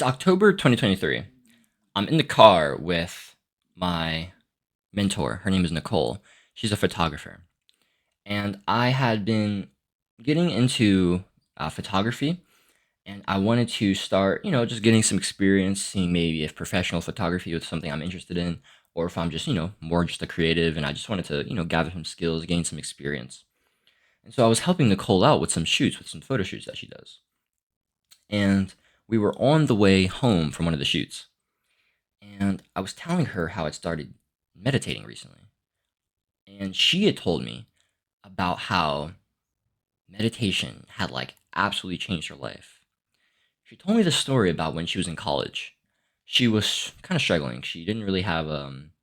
It's October 2023. I'm in the car with my mentor. Her name is Nicole. She's a photographer. And I had been getting into photography, and I wanted to start, just getting some experience, seeing maybe if professional photography was something I'm interested in, or if I'm just, more just a creative and I just wanted to, gather some skills, gain some experience. And so I was helping Nicole out with some shoots, with some photo shoots that she does. And we were on the way home from one of the shoots. And I was telling her how I started meditating recently. And she had told me about how meditation had like absolutely changed her life. She told me the story about when she was in college. She was kind of struggling. She didn't really have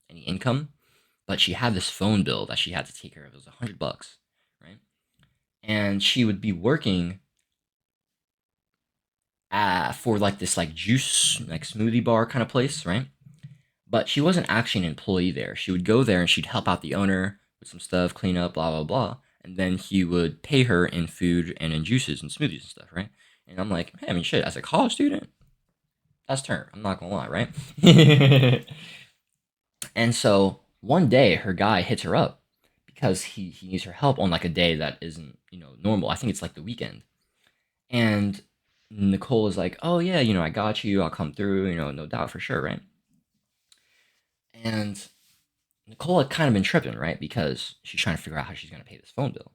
any income, but she had this phone bill that she had to take care of. It was $100, right? And she would be working for like this like juice like smoothie bar kind of place, right? But she wasn't actually an employee there. She would go there and she'd help out the owner with some stuff, clean up, blah blah blah, and then he would pay her in food and in juices and smoothies and stuff, right? And I'm like, hey, I mean, shit, as a college student, that's turn. I'm not gonna lie, right? And so one day, her guy hits her up because he needs her help on like a day that isn't normal. I think it's like the weekend, and Nicole is like, oh yeah, I got you. I'll come through. No doubt for sure, right? And Nicole had kind of been tripping, right? Because she's trying to figure out how she's going to pay this phone bill.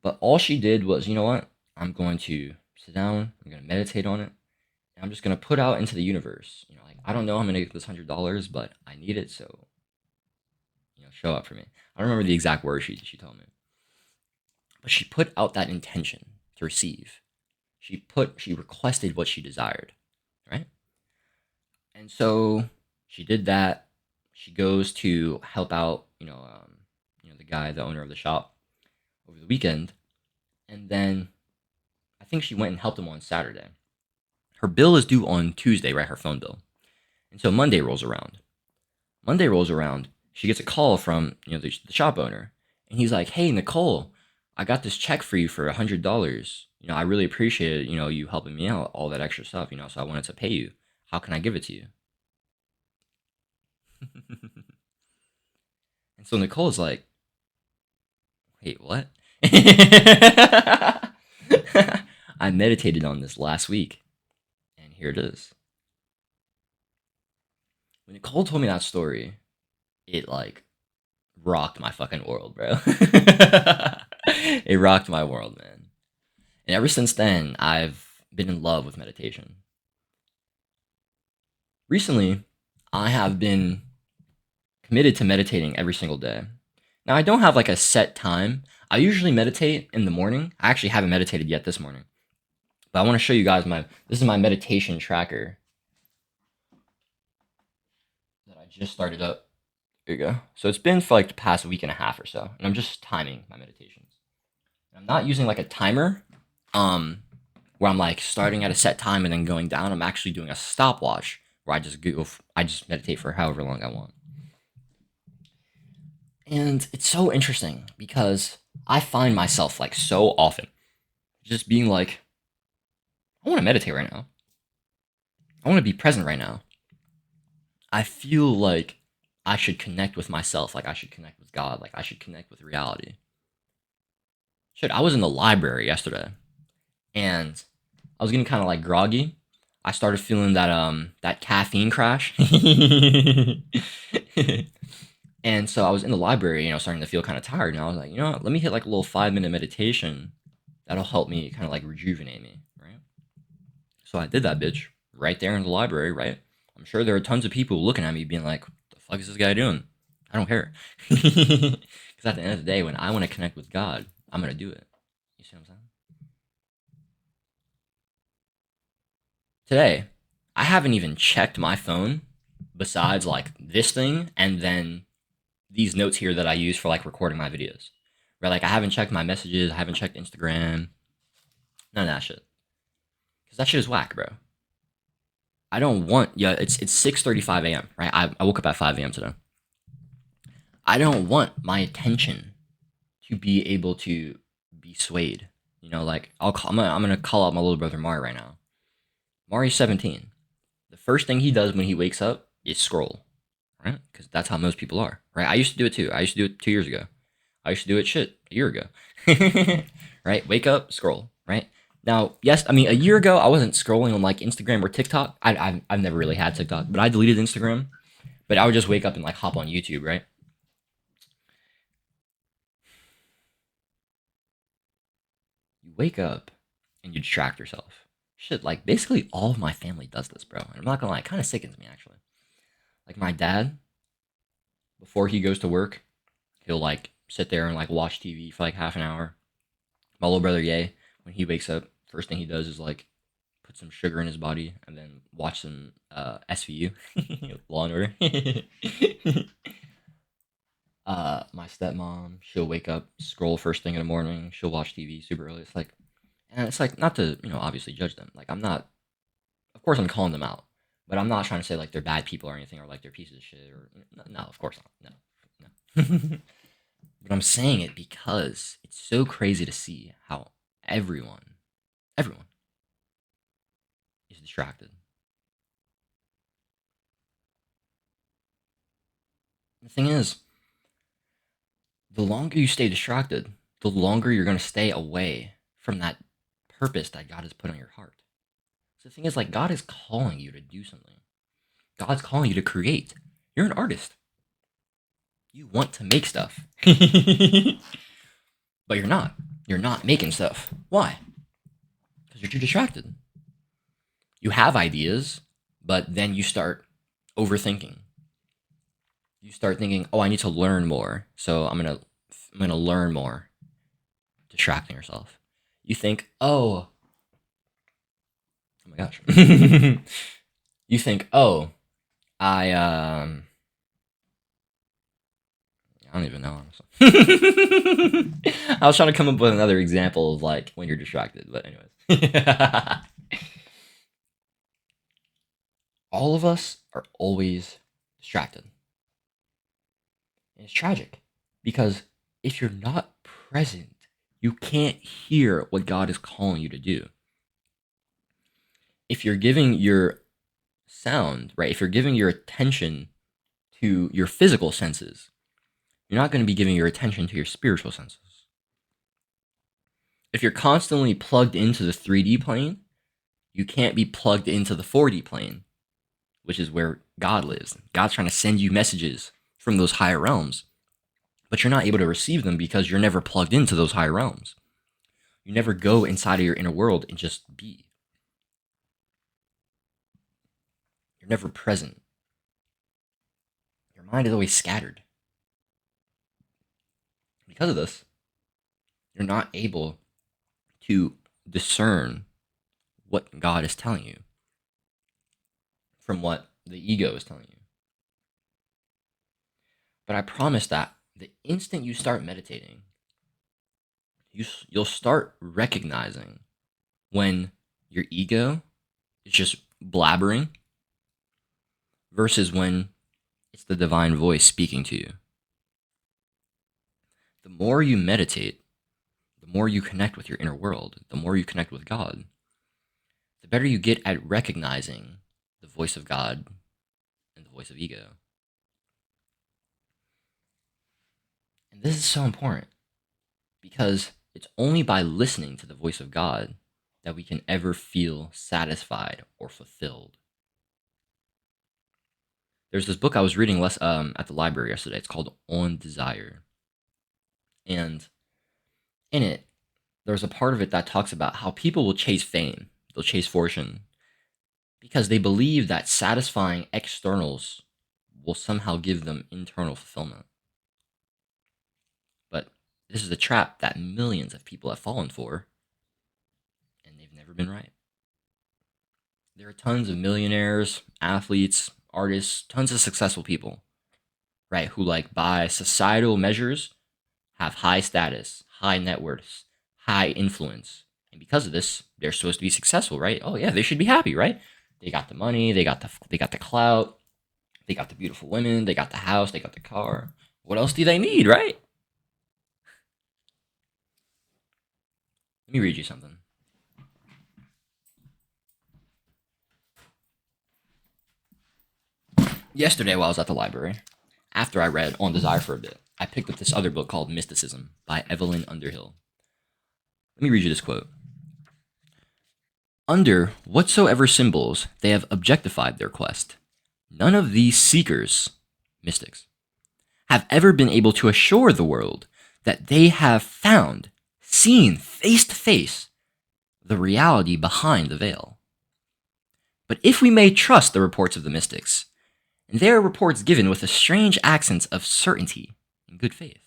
But all she did was, you know what? I'm going to sit down. I'm going to meditate on it. And I'm just going to put out into the universe. Like, I don't know how I'm going to get this $100, but I need it. So, show up for me. I don't remember the exact words she told me. But she put out that intention to receive. She requested what she desired, right? And so she did that. She goes to help out, the guy, the owner of the shop, over the weekend, and then I think she went and helped him on Saturday. Her bill is due on Tuesday, right? Her phone bill, and so Monday rolls around. Monday rolls around. She gets a call from the shop owner, and he's like, "Hey, Nicole, I got this check for you for $100. I really appreciate it. You helping me out, all that extra stuff. So I wanted to pay you. How can I give it to you?" And so Nicole's like, wait, what? I meditated on this last week, and here it is. When Nicole told me that story, it like rocked my fucking world, bro. It rocked my world, man. And ever since then, I've been in love with meditation. Recently, I have been committed to meditating every single day. Now, I don't have like a set time. I usually meditate in the morning. I actually haven't meditated yet this morning. But I want to show you guys this is my meditation tracker that I just started up. There you go. So it's been for like the past week and a half or so, and I'm just timing my meditations. I'm not using like a timer, where I'm like starting at a set time and then going down. I'm actually doing a stopwatch where I just meditate for however long I want. And it's so interesting because I find myself like so often just being like, I want to meditate right now. I want to be present right now. I feel like I should connect with myself, like I should connect with God, like I should connect with reality. Shit, I was in the library yesterday and I was getting kind of like groggy. I started feeling that caffeine crash. And so I was in the library, starting to feel kind of tired. And I was like, you know what? Let me hit like a little 5-minute meditation. That'll help me kind of like rejuvenate me, right? So I did that bitch right there in the library, right? I'm sure there are tons of people looking at me being like, what the fuck is this guy doing? I don't care. Because at the end of the day, when I want to connect with God, I'm going to do it. You see what I'm saying? Today, I haven't even checked my phone besides like this thing and then these notes here that I use for like recording my videos. Right? Like I haven't checked my messages, I haven't checked Instagram, none of that shit. Cause that shit is whack, bro. I don't want it's 6:35 a.m. right? I woke up at 5 a.m. today. I don't want my attention to be able to be swayed. Like I'm gonna call out my little brother Mari right now. Mari's 17. first thing he does when he wakes up is scroll, right? Because that's how most people are, right? I used to do it too. I used to do it 2 years ago. I used to do it a year ago. Right? Wake up, scroll, right? Now, yes, I mean, a year ago, I wasn't scrolling on like Instagram or TikTok. I've never really had TikTok, but I deleted Instagram. But I would just wake up and like hop on YouTube, right? You wake up and you distract yourself. Shit, like basically all of my family does this, bro. And I'm not gonna lie, it kind of sickens me actually. Like my dad, before he goes to work, he'll like sit there and like watch TV for like half an hour. My little brother, Yay, when he wakes up, first thing he does is like put some sugar in his body and then watch some SVU, Law and Order. My stepmom, she'll wake up, scroll first thing in the morning. She'll watch TV super early. It's like, and it's like not to obviously judge them. Like I'm not, of course I'm calling them out, but I'm not trying to say like they're bad people or anything or like they're pieces of shit or no, of course not. No. But I'm saying it because it's so crazy to see how everyone is distracted. The thing is, the longer you stay distracted, the longer you're going to stay away from that purpose that God has put on your heart. So the thing is, like, God is calling you to do something. God's calling you to create. You're an artist. You want to make stuff. But you're not. You're not making stuff. Why? Because you're too distracted. You have ideas, but then you start overthinking. You start thinking, "Oh, I need to learn more, so I'm gonna learn more." Distracting yourself. You think, oh my gosh. You think, oh, I I don't even know, honestly. I was trying to come up with another example of like when you're distracted, but anyways. All of us are always distracted. And it's tragic because if you're not present, you can't hear what God is calling you to do. If you're giving your sound, right? If you're giving your attention to your physical senses, you're not going to be giving your attention to your spiritual senses. If you're constantly plugged into the 3D plane, you can't be plugged into the 4D plane, which is where God lives. God's trying to send you messages from those higher realms, but you're not able to receive them because you're never plugged into those higher realms. You never go inside of your inner world and just be. You're never present. Your mind is always scattered. Because of this, you're not able to discern what God is telling you from what the ego is telling you. But I promise that the instant you start meditating, you'll start recognizing when your ego is just blabbering versus when it's the divine voice speaking to you. The more you meditate, the more you connect with your inner world, the more you connect with God, the better you get at recognizing the voice of God and the voice of ego. And this is so important because it's only by listening to the voice of God that we can ever feel satisfied or fulfilled. There's this book I was reading at the library yesterday. It's called On Desire. And in it, there's a part of it that talks about how people will chase fame, they'll chase fortune, because they believe that satisfying externals will somehow give them internal fulfillment. But this is a trap that millions of people have fallen for, and they've never been right. There are tons of millionaires, athletes, artists, tons of successful people, right, who, like, by societal measures, have high status, high net worths, high influence. And because of this, they're supposed to be successful, right? Oh yeah, they should be happy, right? They got the money, they got the clout, they got the beautiful women, they got the house, they got the car. What else do they need, right? Let me read you something. Yesterday, while I was at the library, after I read On Desire for a bit, I picked up this other book called Mysticism by Evelyn Underhill. Let me read you this quote. Under whatsoever symbols they have objectified their quest, none of these seekers, mystics, have ever been able to assure the world that they have found, seen face to face, the reality behind the veil. But if we may trust the reports of the mystics, and they are reports given with a strange accent of certainty and good faith,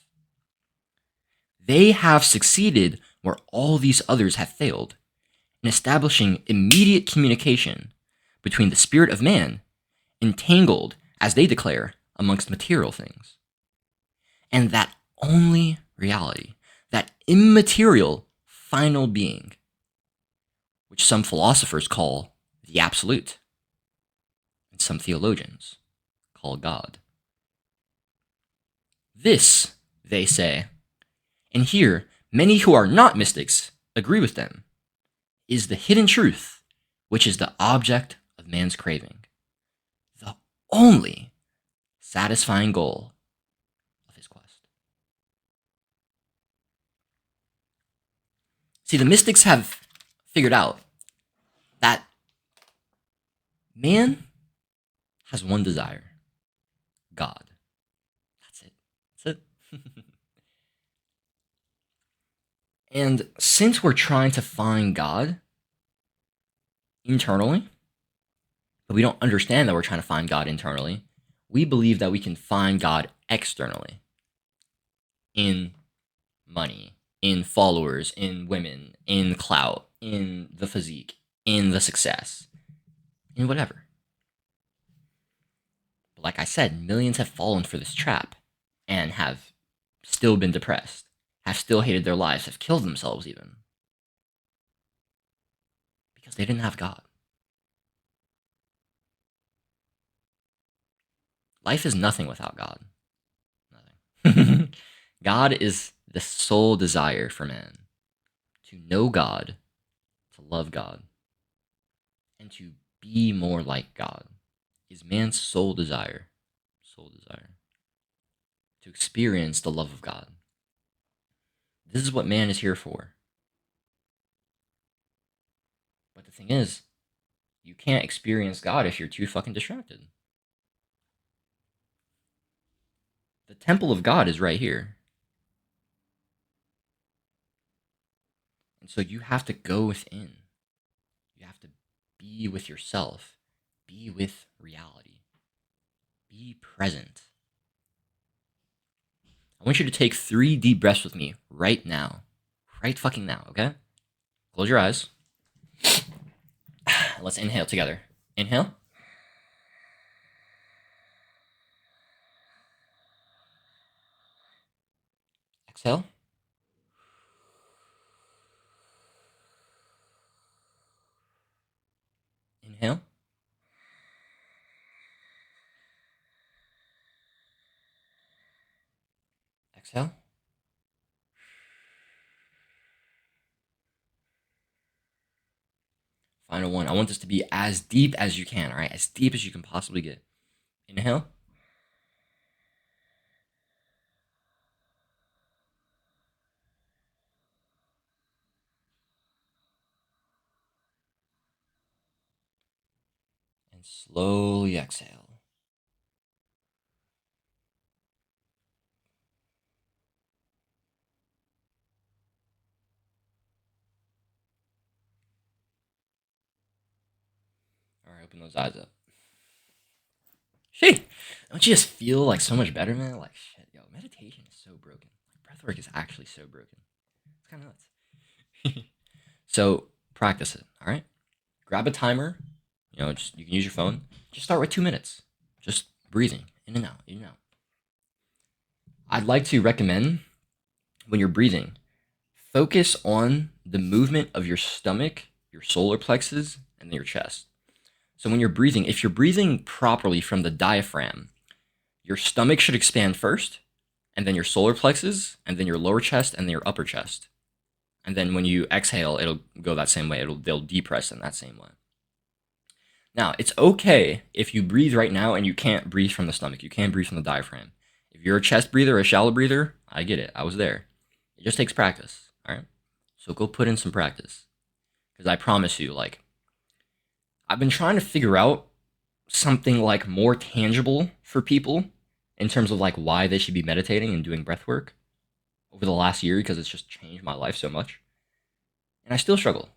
they have succeeded where all these others have failed, in establishing immediate communication between the spirit of man, entangled, as they declare, amongst material things, and that only reality, that immaterial final being, which some philosophers call the absolute, and some theologians call God. This, they say, and here many who are not mystics agree with them, is the hidden truth, which is the object of man's craving, the only satisfying goal of his quest. See, the mystics have figured out that man has one desire: God. That's it. That's it. And since we're trying to find God internally, but we don't understand that we're trying to find God internally, we believe that we can find God externally in money, in followers, in women, in clout, in the physique, in the success, in whatever. But like I said, millions have fallen for this trap and have still been depressed, have still hated their lives, have killed themselves even, because they didn't have God. Life is nothing without God. Nothing. God is the sole desire for man. To know God, to love God, and to be more like God is man's sole desire. Sole desire. To experience the love of God. This is what man is here for. But the thing is, you can't experience God if you're too fucking distracted. The temple of God is right here. And so you have to go within. You have to be with yourself. Be with reality. Be present. I want you to take 3 deep breaths with me right now. Right fucking now, okay? Close your eyes. Let's inhale together. Inhale. Exhale. Inhale. Exhale. Final one. I want this to be as deep as you can, all right? As deep as you can possibly get. Inhale. And slowly exhale. All right, open those eyes up. Shit. Don't you just feel like so much better, man? Like, shit, yo, meditation is so broken. Like, breathwork is actually so broken. It's kind of nuts. So, practice it, all right? Grab a timer. You know, just you can use your phone. Just start with 2 minutes. Just breathing in and out, in and out. I'd like to recommend when you're breathing, focus on the movement of your stomach, your solar plexus, and your chest. So when you're breathing, if you're breathing properly from the diaphragm, your stomach should expand first, and then your solar plexus, and then your lower chest, and then your upper chest. And then when you exhale, it'll go that same way. They'll depress in that same way. Now, it's okay if you breathe right now and you can't breathe from the stomach. You can't breathe from the diaphragm. If you're a chest breather or a shallow breather, I get it. I was there. It just takes practice, all right? So go put in some practice. Because I promise you, like, I've been trying to figure out something like more tangible for people in terms of like why they should be meditating and doing breath work over the last year because it's just changed my life so much. And I still struggle.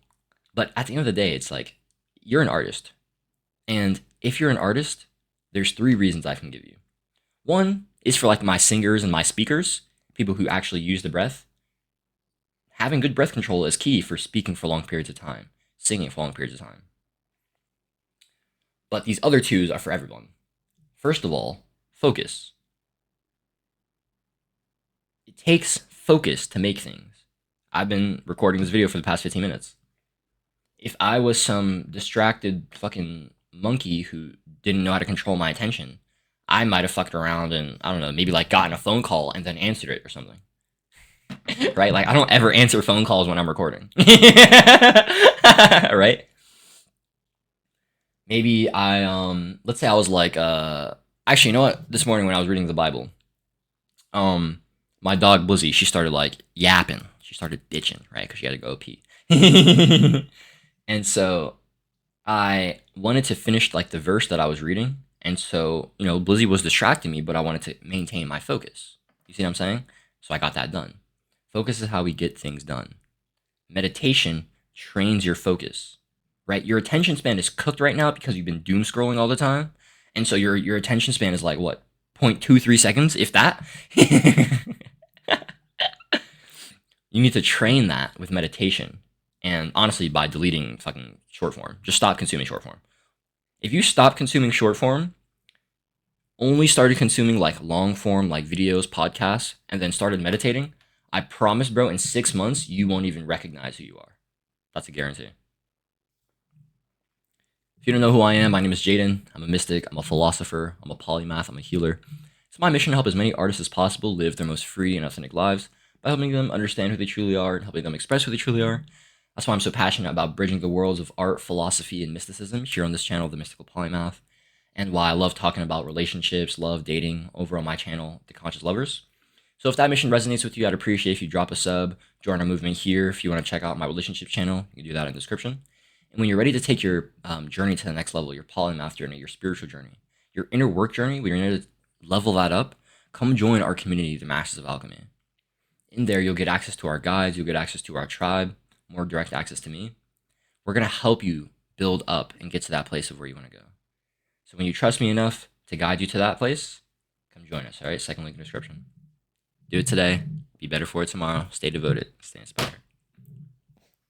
But at the end of the day, it's like you're an artist. And if you're an artist, there's 3 reasons I can give you. One is for like my singers and my speakers, people who actually use the breath. Having good breath control is key for speaking for long periods of time, singing for long periods of time. But these other 2s are for everyone. First of all, focus. It takes focus to make things. I've been recording this video for the past 15 minutes. If I was some distracted fucking monkey who didn't know how to control my attention, I might have fucked around and, I don't know, maybe like gotten a phone call and then answered it or something. Right? Like, I don't ever answer phone calls when I'm recording. Right? Maybe let's say I was like, actually, you know what? This morning when I was reading the Bible, my dog Blizzy, she started like yapping. She started bitching, right? Because she had to go pee. And so I wanted to finish like the verse that I was reading. And so, you know, Blizzy was distracting me, but I wanted to maintain my focus. You see what I'm saying? So I got that done. Focus is how we get things done. Meditation trains your focus, right? Your attention span is cooked right now because you've been doom scrolling all the time. And so your attention span is like what? 0.23 seconds, if that. You need to train that with meditation. And honestly, by deleting fucking short form. Just stop consuming short form. If you stop consuming short form, only started consuming like long form, like videos, podcasts, and then started meditating, I promise, bro, in 6 months, you won't even recognize who you are. That's a guarantee. If you don't know who I am, my name is Jaden. I'm a mystic, I'm a philosopher, I'm a polymath, I'm a healer. It's my mission to help as many artists as possible live their most free and authentic lives by helping them understand who they truly are and helping them express who they truly are. That's why I'm so passionate about bridging the worlds of art, philosophy, and mysticism here on this channel, The Mystical Polymath, and why I love talking about relationships, love, dating, over on my channel, The Conscious Lovers. So if that mission resonates with you, I'd appreciate if you drop a sub, join our movement here. If you want to check out my relationship channel, you can do that in the description. And when you're ready to take your journey to the next level, your polymath journey, your spiritual journey, your inner work journey, where you're ready to level that up, come join our community, the Masters of Alchemy. In there, you'll get access to our guides, you'll get access to our tribe, more direct access to me. We're going to help you build up and get to that place of where you want to go. So when you trust me enough to guide you to that place, come join us, all right? Second link in the description. Do it today. Be better for it tomorrow. Stay devoted. Stay inspired.